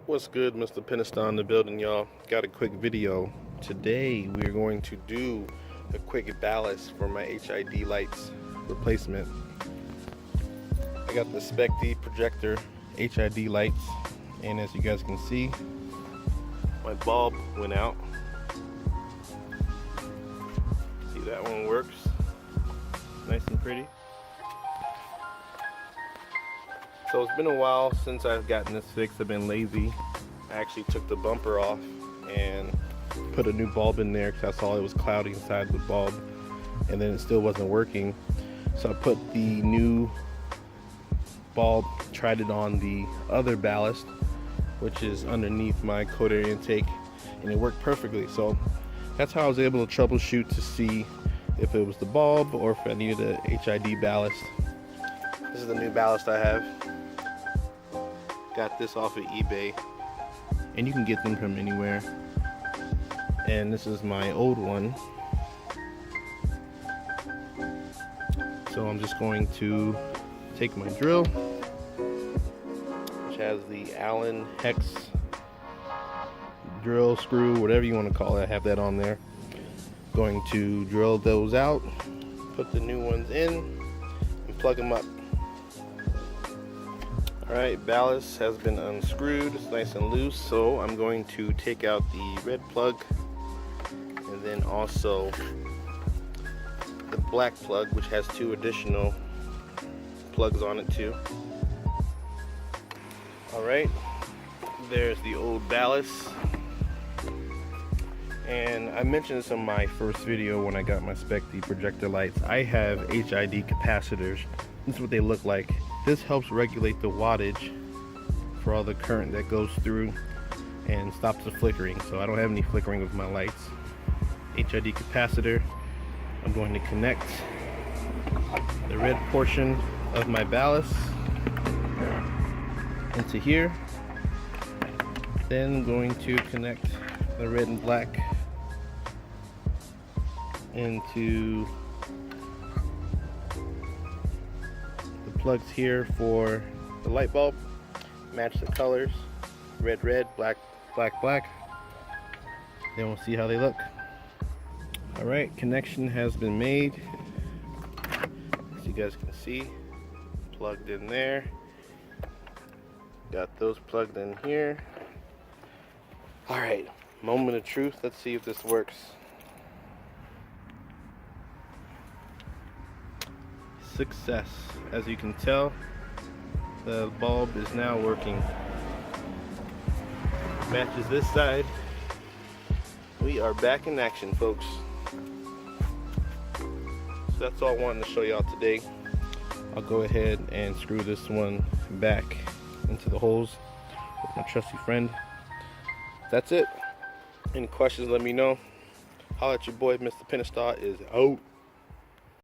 What's good, Mr. Peniston in the building, y'all? Got a quick video. Today we're going to do a quick ballast for my HID lights replacement. I got the Spec-D Projector HID lights, and as you guys can see, my bulb went out. See, that one works nice and pretty. So it's been a while since I've gotten this fixed. I've been lazy. I actually took the bumper off and put a new bulb in there because I saw it was cloudy inside the bulb, and then it still wasn't working. So I put the new bulb, tried it on the other ballast, which is underneath my cold air intake, and it worked perfectly. So that's how I was able to troubleshoot to see if it was the bulb or if I needed a HID ballast. This is the new ballast I have. Got this off of eBay, and you can get them from anywhere. And this is my old one. So I'm just going to take my drill, which has the Allen hex drill, screw, whatever you want to call it. I have that on there. Going to drill those out, put the new ones in, and plug them up. Alright, ballast has been unscrewed. It's nice and loose, so I'm going to take out the red plug and then also the black plug, which has two additional plugs on it too. Alright, there's the old ballast. And I mentioned this in my first video when I got my Spec-D projector lights. I have HID capacitors. This is what they look like. This helps regulate the wattage for all the current that goes through and stops the flickering. So I don't have any flickering with my lights. HID capacitor. I'm going to connect the red portion of my ballast into here. Then going to connect the red and black into the plugs here for the light bulb. Match the colors, red red, black black black. Then we'll see how they look. Alright, connection has been made, as you guys can see. Plugged in there, got those plugged in here. Alright, moment of truth. Let's see if this works. Success. As you can tell, the bulb is now working. Matches this side. We are back in action, folks. So that's all I wanted to show y'all today. I'll go ahead and screw this one back into the holes with my trusty friend. That's it. Any questions, let me know. Holla at your boy, Mr. Peniston is out.